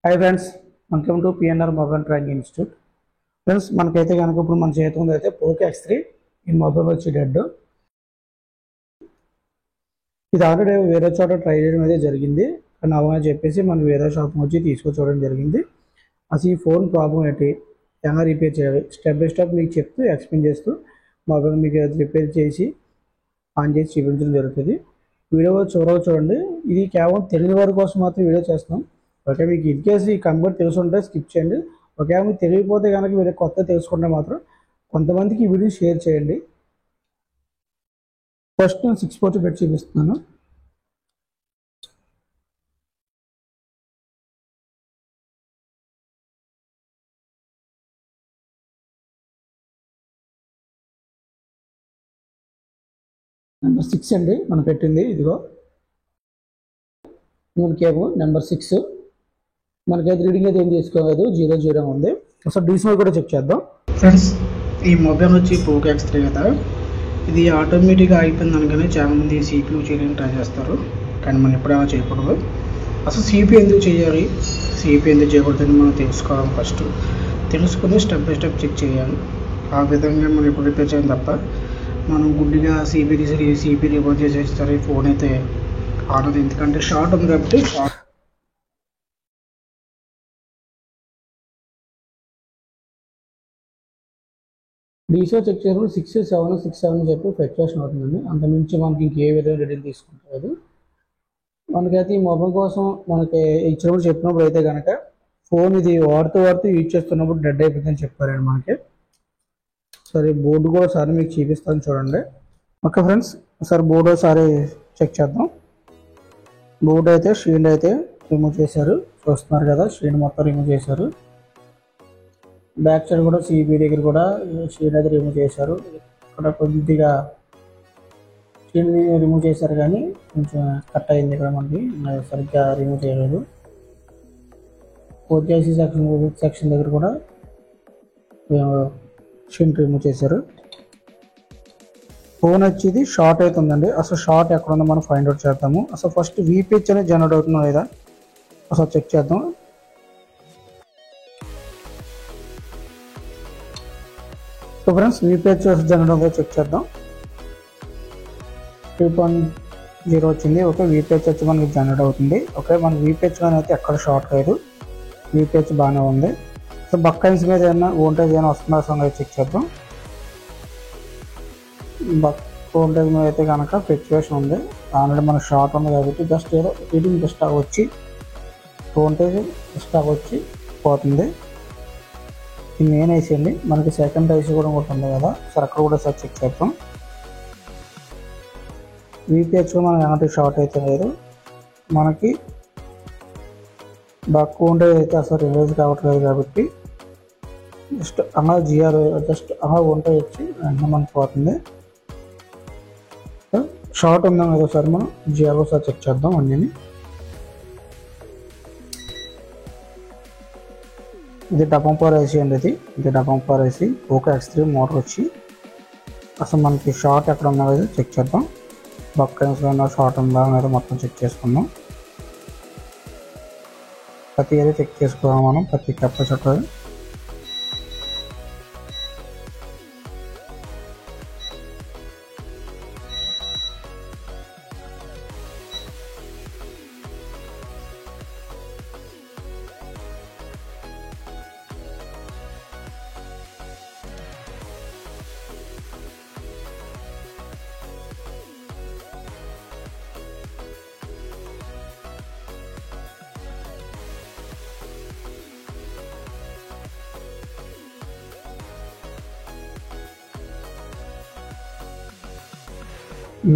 Hi friends, welcome to PNR mobile training institute. Friends, మనకైతే కనుక ఇప్పుడు మన చేతి ముందు అయితే పోకో X3 ఈ మొబైల్ వచ్చి డెడ్. ఇది ఆల్రెడీ వేరే చోట ట్రై చేయడం అయితే జరిగింది, కానీ అవని చెప్పేసి మనం వేరే షాప్ వచ్చి తీసుకొచ్చుకోవడం జరిగింది. అసలు ఈ ఫోన్ ప్రాబ్లం ఏంటి, ఎలా రిపేర్ చేయాలి, స్టెప్ బై స్టెప్ మీకు చెప్తూ ఎక్స్ప్లెయిన్ చేస్తూ మొబైల్ మీకు రిపేర్ చేసి ఆన్ చేసి చూపించడం జరుగుతుంది. వీడియో చూడండి. ఇది కేవలం తెలియని వారి కోసం మాత్రం వీడియో చేస్తున్నాం. ఓకే, మీకు ఇన్ కేసు ఈ కంప్యూటర్ తెలిసి ఉంటే స్కిప్ చేయండి. ఒకవేళ మీకు తెలియకపోతే కనుక మీరు కొత్త తెలుసుకుంటే మాత్రం కొంతమందికి ఈ వీడియో షేర్ చేయండి. ఫస్ట్ నేను 6 పోర్ట్ పెట్టి చూపిస్తున్నాను. నెంబర్ 6 అండి మనం పెట్టింది. ఇదిగో కేబుల్ నెంబర్ 6. మనకైతే రీడింగ్ అయితే ఏం తీసుకోలేదు, 00 ఉంది. ఒకసారి డీసీఎల్ కూడా చెక్ చేద్దాం. ఫ్రెండ్స్, ఈ మొబైల్ వచ్చి పోకో X3 కదా, ఇది ఆటోమేటిక్గా అయిపోయింది అనగానే చాలామంది CPU చేయడానికి ట్రై చేస్తారు, కానీ మనం ఎప్పుడైనా చేయకూడదు. అసలు CPU ఎందుకు చేయాలి, CPU ఎందుకు చేయకూడదని మనం తెలుసుకోవాలి. ఫస్ట్ తెలుసుకుని స్టెప్ బై స్టెప్ చెక్ చేయాలి. ఆ విధంగా మనం ఎప్పుడు రిపేర్ చేయాలి తప్ప మనం గుడ్డిగా CPU రిపేర్ చేసేస్తారు. ఫోన్ అయితే ఆడదు, ఎందుకంటే షార్ట్ ఉంది కాబట్టి. డీసీఓ చెక్ చేసినప్పుడు 6-7 చెప్పి ఫ్లక్చుయేషన్ అవుతుందండి. అంతమించి మనకి ఇంకే విధంగా రీడింగ్ తీసుకుంటారు. మనకైతే ఈ మొబైల్ కోసం మనకి ఇచ్చినప్పుడు చెప్పినప్పుడు అయితే కనుక ఫోన్ ఇది వాడుతూ యూజ్ చేస్తున్నప్పుడు డెడ్ అయిపోతుందని చెప్పారండి మనకి. సరే, బోర్డు కూడా ఒకసారి మీకు చూపిస్తాను చూడండి. ఓకే ఫ్రెండ్స్, ఒకసారి బోర్డు ఒకసారి చెక్ చేద్దాం. బోర్డు అయితే షీల్డ్ అయితే రిమూవ్ చేశారు, చూస్తున్నారు కదా, షీల్డ్ మొత్తం రిమూవ్ చేశారు. బ్యాక్ సైడ్ కూడా CPU దగ్గర కూడా షీల్డ్ అయితే రిమూవ్ చేశారు. ఇక్కడ కొద్దిగా షీల్డ్ రిమూవ్ చేశారు, కానీ కొంచెం కట్ అయింది ఇక్కడ మనకి, సరిగ్గా రిమూవ్ చేయలేదు. OCIC సెక్షన్ దగ్గర కూడా షీల్డ్ రిమూవ్ చేశారు. ఫోన్ వచ్చేది షార్ట్ అవుతుందండి. అసలు షార్ట్ ఎక్కడ ఉందో మనం ఫైండ్ అవుట్ చేద్దాము. అసలు ఫస్ట్ VPH అనేది జనరేట్ అవుతుందో లేదా అసలు చెక్ చేద్దాం. సో ఫ్రెండ్స్, VPH జనరేట్ అవుతుందో చెక్ చేద్దాం. 3.0 వచ్చింది. ఓకే, VPH వచ్చి మనకి జనరేట్ అవుతుంది. ఓకే, మన VPH కానీ అయితే ఎక్కడ షార్ట్ లేదు, VPH బాగానే ఉంది. సో బక్కైన్స్ మీద ఏమైనా వోల్టేజ్ ఏమైనా వస్తుందా సంగతి చెక్ చేద్దాం. వోల్టేజ్ మీద అయితే కనుక ఫ్లక్చుయేషన్ ఉంది. ఆల్రెడీ మనకు షార్ట్ ఉంది కాబట్టి జస్ట్ ఏదో రీడింగ్ జస్ట్ వచ్చి వోల్టేజ్ జస్ట్ వచ్చి పోతుంది. ఇది మెయిన్ ఐసీ అండి. మనకి సెకండ్ ఐసీ కూడా ఉంటుంది కదా, సరే అక్కడ కూడా సార్ చెక్ చేద్దాం. VPH మనకి ఎలాంటి షార్ట్ అయితే లేదు. మనకి బక్ వోల్టేజ్ అయితే అసలు రిలీజ్ కావట్లేదు కాబట్టి జస్ట్ అలా జిఆర్ జస్ట్ అలా వోల్టేజ్ వచ్చి వెంటనే మనకి పోతుంది. షార్ట్ ఉందాం కదా సార్, మనం జిఆర్ ఒకసారి చెక్ చేద్దాం అన్నీ. ఇది డబల్ పవర్ ఐసీ అండి. ఇది double power IC Poco X3 motor వచ్చి. అసలు మనకి షార్ట్ ఎక్కడ ఉన్నా కదా చెక్ చేద్దాం. బక్కైన్స్లో ఉన్న షార్ట్ ఉందా లేదా మొత్తం చెక్ చేసుకుందాం. ప్రతి ఏరియా చెక్ చేసుకోవాలి మనం, ప్రతి కెపాసిటర్.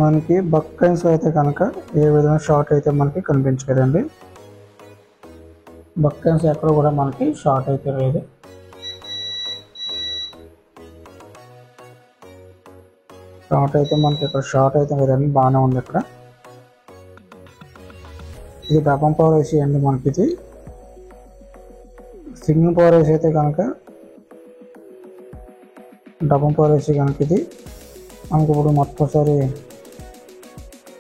మనకి బక్కైన్స్ అయితే కనుక ఏ విధంగా షార్ట్ అయితే మనకి కనిపించలేదండి. బక్కైన్స్ ఎక్కడ కూడా మనకి షార్ట్ అయితే లేదు. షార్ట్ అయితే మనకి ఇక్కడ షార్ట్ అయితే లేదండి, బాగానే ఉంది ఇక్కడ. ఇది డబల్ పవర్ ఐసీ అండి. మనకి ఇది సింగిల్ పవర్ ఐసీ అయితే కనుక డబల్ పవర్ ఐసీ కనుక ఇది మనకి ఇప్పుడు మొత్తంసారి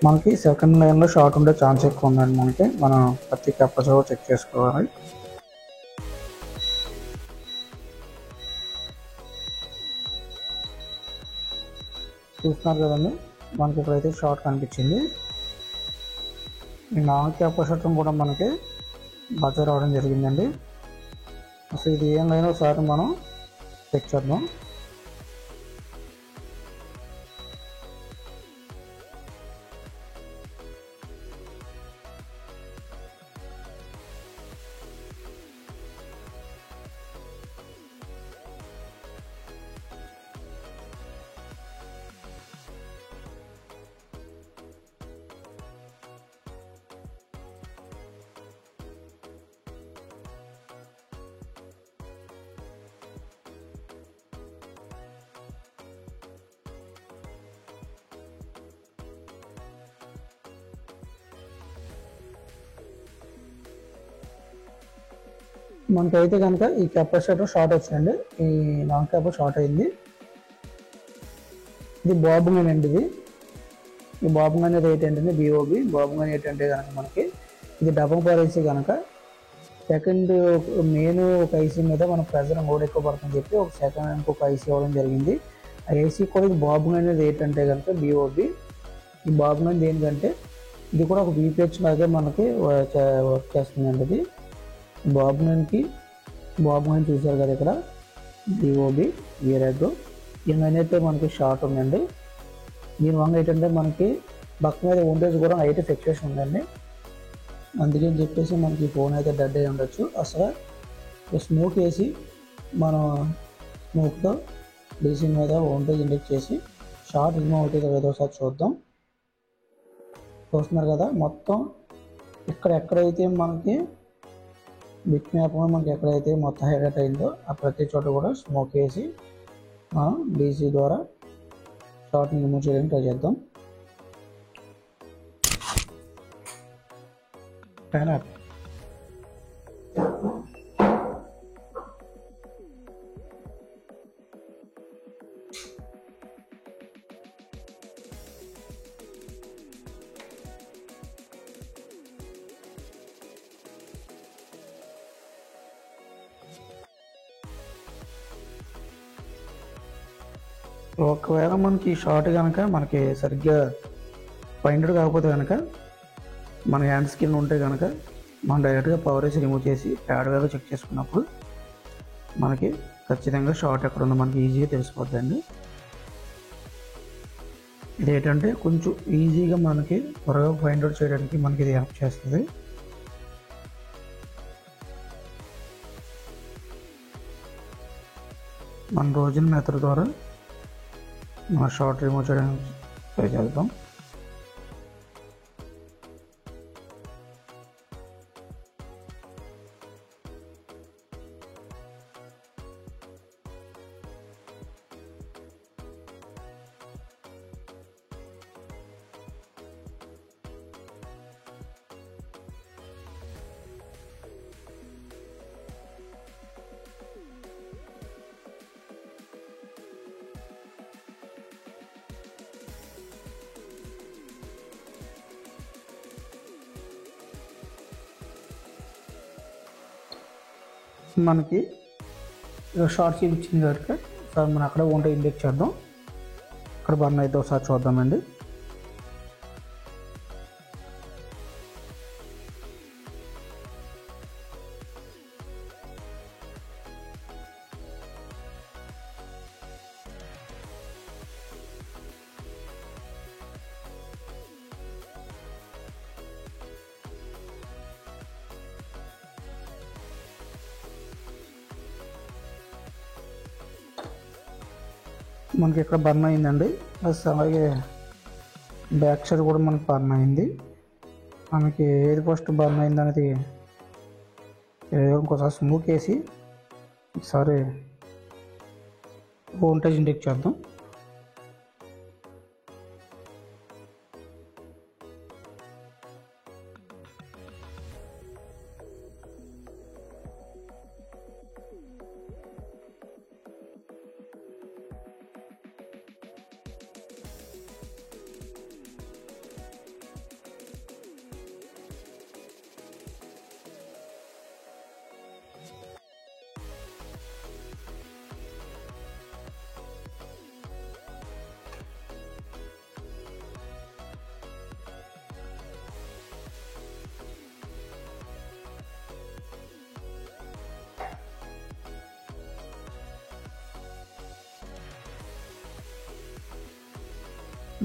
మనకి సెకండ్ లైన్లో షార్ట్ ఉండే ఛాన్స్ ఎక్కువ ఉందండి. మనం ప్రతి కెపాసిటర్ చెక్ చేసుకోవాలి. చూస్తున్నారు కదండి, మనకి ఇక్కడైతే షార్ట్ కనిపించింది. ఈ నాన్ కెపాసిటర్ కూడా మనకి బజర్ రావడం జరిగిందండి. అసలు ఇది ఏం లేదో ఒకసారి మనం చెక్ చేద్దాం. మనకైతే కనుక ఈ కెపాసిటర్ షార్ట్ వచ్చిందండి. ఈ నాన్ కెపాసిటర్ షార్ట్ అయింది. ఇది బాబు గన్ అండి. ఈ బాబు గన్ రేట్ ఏంటంటే BOB బాబు గన్ ఏంటంటే కనుక మనకి ఇది డబల్ పవర్ ఐసీ కనుక సెకండ్ మెయిన్ ఒక ఐసీ మీద మన ప్రెజర్ మోడ్ ఎక్కువ పడుతుందని చెప్పి ఒక సెకండ్ ఇంకొక ఐసీ ఇవ్వడం జరిగింది. ఆ ఏసీ కూడా ఇది బాబు గన్ రేట్ అంటే కనుక BOB. ఈ బాబు గన్ దేనికంటే ఇది కూడా ఒక VPH లాగే మనకి వర్క్ చేస్తుందండి. ఇది బాబు గన్ చూసారు కదా, ఇక్కడ BOB వీరెగ్ ఏమైతే మనకి షార్ట్ ఉందండి. దీనివల్ల ఏంటంటే మనకి బక్ మీద వోల్టేజ్ కూడా అయితే ఫ్లక్చుయేషన్ ఉందండి. అందుకని చెప్పేసి మనకి ఫోన్ అయితే డెడ్ అయి ఉండొచ్చు. అసలు స్మోక్ వేసి మనం స్మోక్తో DC మీద వోల్టేజ్ ఇండెక్ట్ చేసి షార్ట్ రిమూవ్ అవుతుంది కదా ఒకసారి చూద్దాం. చూస్తున్నారు కదా, మొత్తం ఎక్కడైతే మనకి బిట్ మ్యాప్ మనకి ఎక్కడైతే మొత్తం హైలైట్ అయిందో ఆ ప్రతి చోట కూడా స్మోక్ వేసి మనం DC ద్వారా షార్ట్ని రిమూవ్ చేయడానికి ట్రై చేద్దాం. ఒకవేళ మనకి షార్ట్ కనుక మనకి సరిగ్గా ఫైండెడ్ కాకపోతే కనుక మన హ్యాండ్ స్కిన్ ఉంటే కనుక మనం డైరెక్ట్గా పవర్ వేసి రిమూవ్ చేసి ప్యాడ్ మీద చెక్ చేసుకున్నప్పుడు మనకి ఖచ్చితంగా షార్ట్ ఎక్కడ ఉందో మనకి ఈజీగా తెలిసిపోద్దండి. ఇదేంటంటే కొంచెం ఈజీగా మనకి త్వరగా ఫైండ్ అవుట్ చేయడానికి మనకి ఇది హెల్ప్ చేస్తుంది. మన రోజున మెథడ్ ద్వారా మన షార్ట్ రిమూవ్ చేయడానికి ట్రై చేద్దాం. మనకి షార్ట్ చూపించింది కాబట్టి సార్ మనం అక్కడ వోల్టేజ్ ఇండెక్ట్ చేద్దాం. అక్కడ బర్న్ అయితే ఒకసారి చూద్దామండి. మనకి ఇక్కడ బర్న్ అయిందండి. ప్లస్ అలాగే బ్యాక్ సైడ్ కూడా మనకి బర్న్ అయింది. మనకి ఏది ఫస్ట్ బర్న్ అయింది అనేది ఇంకోసారి స్మూక్ వేసి ఒకసారి వోల్టేజ్ ఇండెక్ట్ చేద్దాం.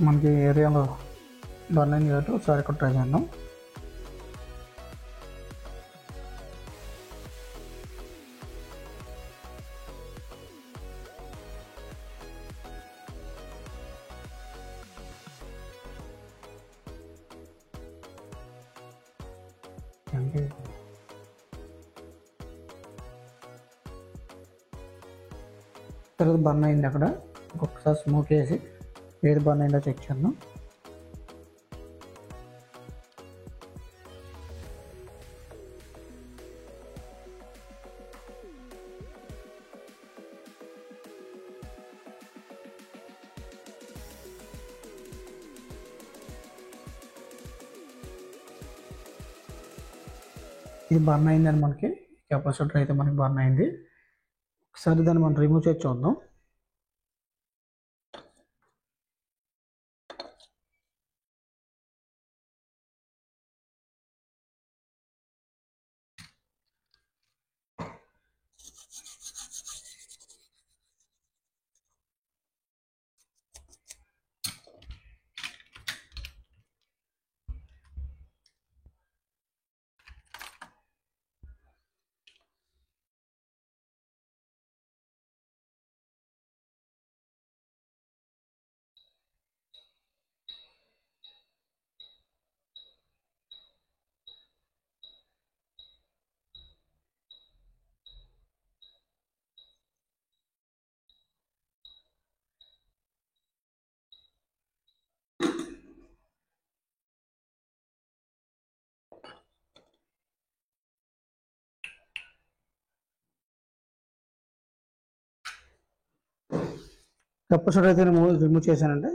మనకి ఏరియాలో బర్న్ అయింది కాబట్టి ఒకసారి ఇక్కడ ట్రై చేద్దాం. తర్వాత బర్న్ అయింది. అక్కడ ఒక్కొక్కసారి స్మోక్ వేసి ఏది బర్న్ అయిందో చెక్ చేద్దాం. ఇది బర్న్ అయిందని మనకి కెపాసిటర్ అయితే మనకి బర్న్ అయింది. ఒకసారి దాన్ని మనం రిమూవ్ చేసి చూద్దాం. కెపాసిటర్ అయితే రిమూవ్ చేశానంటే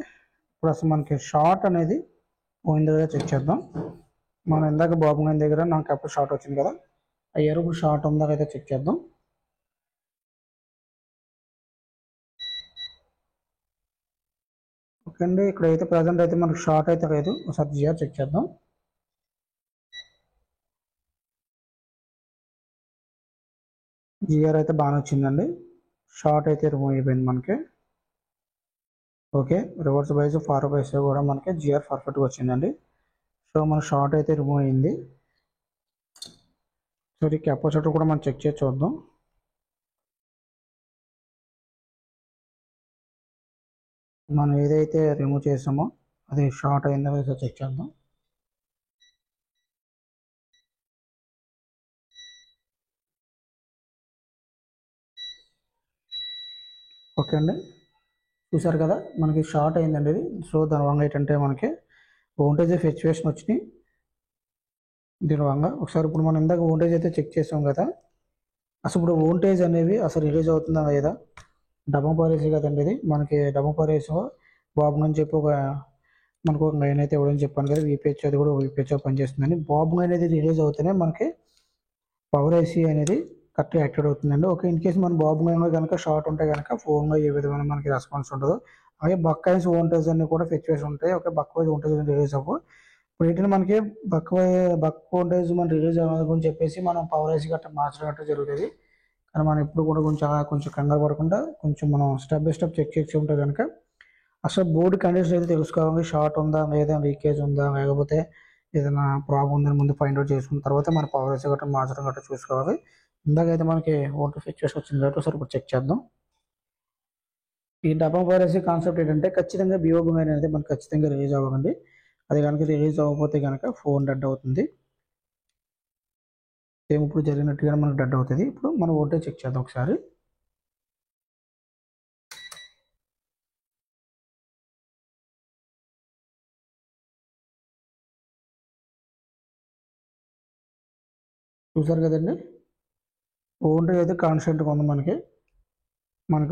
ఇప్పుడు అసలు మనకి షార్ట్ అనేది పోయింది కదా చెక్ చేద్దాం. మనం ఇందాక బాబు గారి దగ్గర నాకు కెపాసిటర్ షార్ట్ వచ్చింది కదా, ఆ ఎరుపు షార్ట్ ఉందా అయితే చెక్ చేద్దాం. ఓకే అండి, ఇక్కడైతే ప్రజెంట్ అయితే మనకి షార్ట్ అయితే లేదు. ఒకసారి జిఆర్ చెక్ చేద్దాం. జిఆర్ అయితే బాగానే వచ్చిందండి. షార్ట్ అయితే రిమూవ్ అయిపోయింది మనకి. Okay, reverse bias forward bias కూడా మనకి జిఆర్ పర్ఫెక్ట్గా వచ్చిందండి. సో మన షార్ట్ అయితే రిమూవ్ అయింది. సో ఈ కెపాసిటర్ కూడా మనం చెక్ చేసి చూద్దాం. మనం ఏదైతే రిమూవ్ చేసామో అది షార్ట్ అయిందో లేదో చెక్ చేద్దాం. ఓకే అండి, చూసారు కదా మనకి షార్ట్ అయిందండి ఇది. సో దాని వల్ల ఏంటంటే మనకి వోల్టేజ్ ఫ్లక్చుయేషన్ వచ్చినాయి దీని వల్ల. ఒకసారి ఇప్పుడు మనం ఇందాక వోల్టేజ్ అయితే చెక్ చేసాం కదా, అసలు ఇప్పుడు వోల్టేజ్ అనేవి అసలు రిలీజ్ అవుతుందా లేదా. డబల్ పవర్ ఏసీ కదండి ఇది. మనకి డబల్ పవర్ ఏసీ బాబు అని చెప్పి మనకు ఒక లైన్ అయితే ఇవ్వడం చెప్పాను కదా, వీపీహెచ్ అది కూడా వీపీహెచ్ పనిచేస్తుందని. బాబు అనేది రిలీజ్ అవుతేనే మనకి పవర్ ఏసీ అనేది కరెక్ట్గా యాక్టివేట్ అవుతుందండి. ఓకే, ఇన్ కేసు మన బాబు కనుక షార్ట్ ఉంటే కనుక ఫోన్లో ఏ విధమైన మనకి రెస్పాన్స్ ఉండదు. అలాగే బక్ వైజ్ వోల్టేజ్ అన్ని కూడా ఫ్లక్చుయేషన్ ఉంటాయి. ఓకే, బక్ వైజ్ వోల్టేజ్ రిలీజ్ అవ్వు. ఇప్పుడు ఏంటంటే మనకి బక్ వోల్టేజ్ మనం రిలీజ్ అవ్వాలని చెప్పేసి మనం పవర్ ఏసీ గట్రా మార్చడం గట్రా జరుగుతుంది. కానీ మనం ఎప్పుడు కూడా కొంచెం కంగారు పడకుండా కొంచెం మనం స్టెప్ బై స్టెప్ చెక్ చేసి ఉంటే కనుక అసలు బోర్డు కండిషన్ అయితే తెలుసుకోవాలి. షార్ట్ ఉందా లేదా, లీకేజ్ ఉందా, లేకపోతే ఏదైనా ప్రాబ్లం ఉందని ముందు ఫైండ్ అవుట్ చేసుకున్న తర్వాత మన పవర్ ఏసీ గట్రా మార్చడం గట్రా చూసుకోవాలి. ఇందాకైతే మనకి వోల్టేజ్ ఫ్లక్చుయేషన్ వచ్చింది కాబట్టి ఒకసారి ఇప్పుడు చెక్ చేద్దాం. ఈ డబల్ పవర్ ఏసీ కాన్సెప్ట్ ఏంటంటే ఖచ్చితంగా బిఓబి అనేది మనకు ఖచ్చితంగా రిలీజ్ అవ్వకండి. అది కనుక రిలీజ్ అవ్వకపోతే కనుక ఫోన్ డెడ్ అవుతుంది. సేమ్ ఇప్పుడు జరిగినట్టుగా మనకు డెడ్ అవుతుంది. ఇప్పుడు మనం వోల్టేజ్ చెక్ చేద్దాం ఒకసారి. చూసారు కదండి, వోల్టేజ్ అయితే కాన్స్టెంట్గా ఉంది మనకి.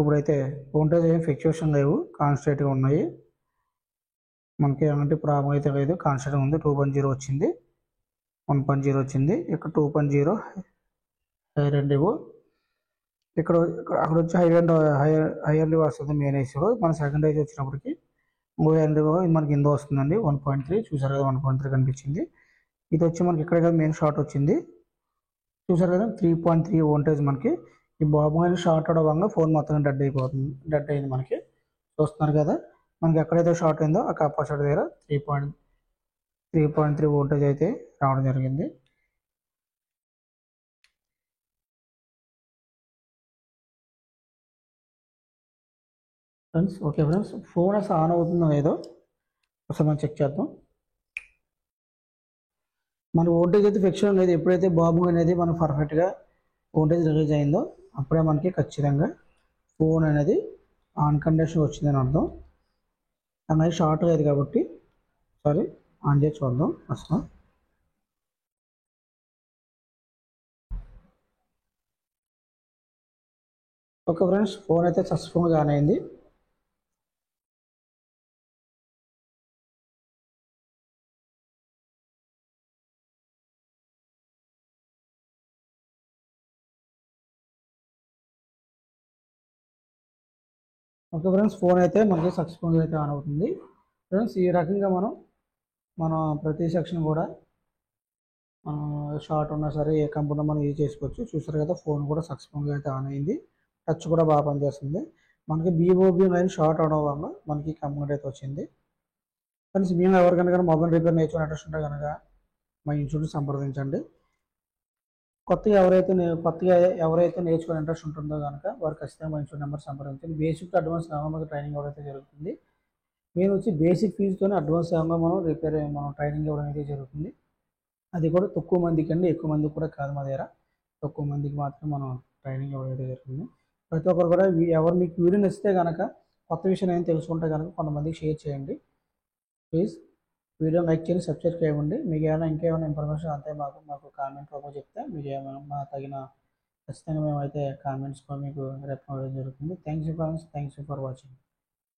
ఇప్పుడైతే వోల్టేజ్ ఏం ఫ్లక్చుయేషన్ లేవు, కాన్స్టెంట్గా ఉన్నాయి. మనకి ఎలాంటి ప్రాబ్లం అయితే లేదు, కాన్స్టెంట్గా ఉంది. 2.0 వచ్చింది, 1.0 వచ్చింది, ఇక్కడ 2.0 హైయర్ అండ్ ఇవ్వు. ఇక్కడ అక్కడ వచ్చి హైయర్లీ వస్తుంది మెయిన్ ఐసీలో. మన సెకండ్ ఐసీ వచ్చినప్పటికి హైయర్లీ మనకి ఇందో వస్తుందండి 1.3. చూసారు కదా 1.3 కనిపించింది. ఇది వచ్చి మనకి ఇక్కడ కదా మెయిన్ షార్ట్ వచ్చింది. చూసారు కదా 3.3 వోల్టేజ్ మనకి. ఈ బాబు అనేది షార్ట్ అవడం వల్ల ఫోన్ మొత్తం డెడ్ అయింది మనకి. చూస్తున్నారు కదా. మనకి ఎక్కడైతే షార్ట్ అయిందో ఆ కెపాసిటర్ దగ్గర 3.3 వోల్టేజ్ అయితే రావడం జరిగింది. ఫ్రెండ్స్ ఓకే ఫ్రెండ్స్, ఫోన్ అసలు ఆన్ అవుతుందో లేదో ఒకసారి మనం చెక్ చేద్దాం. మన వోల్టేజ్ అయితే ఫిక్షన్ లేదు. ఎప్పుడైతే బాబు అనేది మనం పర్ఫెక్ట్గా వోల్టేజ్ రిలీజ్ అయిందో అప్పుడే మనకి ఖచ్చితంగా ఫోన్ అనేది ఆన్ కండిషన్ వచ్చిందని అర్థం. అనేది షార్ట్ లేదు కాబట్టి సారీ ఆన్ చేసి చూద్దాం అసలు. ఓకే ఫ్రెండ్స్, ఫోన్ అయితే సక్సెస్ఫుల్గా ఆన్ అయింది. ఓకే ఫ్రెండ్స్, ఫోన్ అయితే మనకి సక్సెస్ఫుల్గా అయితే ఆన్ అవుతుంది. ఫ్రెండ్స్ ఈ రకంగా మన ప్రతి సెక్షన్ కూడా షార్ట్ ఉన్నా సరే ఏ కంపెనీ మనం యూజ్ చేసుకోవచ్చు. చూసారు కదా, ఫోన్ కూడా సక్సెస్ఫుల్గా అయితే ఆన్ అయింది. టచ్ కూడా బాగా పనిచేస్తుంది. మనకి BOB లైన్ షార్ట్ అవడం వల్ల మనకి కంప్లైంట్ అయితే వచ్చింది. ఫ్రెండ్స్ మేము ఎవరికైనా మొబైల్ రిపేర్ నేర్చుకునే ఇంట్రెస్ట్ ఉంటే కనుక మా ఇన్స్టిట్యూట్ సంప్రదించండి. కొత్తగా ఎవరైతే నేర్చుకునే ఇంట్రెస్ట్ ఉంటుందో కనుక వారు ఖచ్చితంగా మా ఇన్స్టిట్యూట్ నెంబర్ సంప్రదించండి. బేసిక్ టు అడ్వాన్స్ మనకి ట్రైనింగ్ ఇవ్వడం జరుగుతుంది. మేము వచ్చి బేసిక్ ఫీజుతోనే అడ్వాన్స్ మనం ట్రైనింగ్ ఇవ్వడం అయితే జరుగుతుంది. అది కూడా తక్కువ మందికి అండి, ఎక్కువ మందికి కూడా కాదు. మా దగ్గర తక్కువ మందికి మాత్రం మనం ట్రైనింగ్ ఇవ్వడం అయితే జరుగుతుంది. ప్రతి ఒక్కరు కూడా ఎవరు మీకు వీడియో నచ్చితే కనుక కొత్త విషయం ఏం తెలుసుకుంటే కనుక కొంతమందికి షేర్ చేయండి. ప్లీజ్ వీడియో లైక్ చేయండి, సబ్స్క్రైబ్ చేయండి. మీకు ఇంకేమైనా ఇన్ఫర్మేషన్ అంతే మాకు కామెంట్ రూపంలో చెప్తే మీకు ఏమైనా మా తగిన ఖచ్చితంగా మేమైతే కామెంట్స్ మీకు రెస్పాండ్ అవ్వడం జరుగుతుంది. Thanks for watching.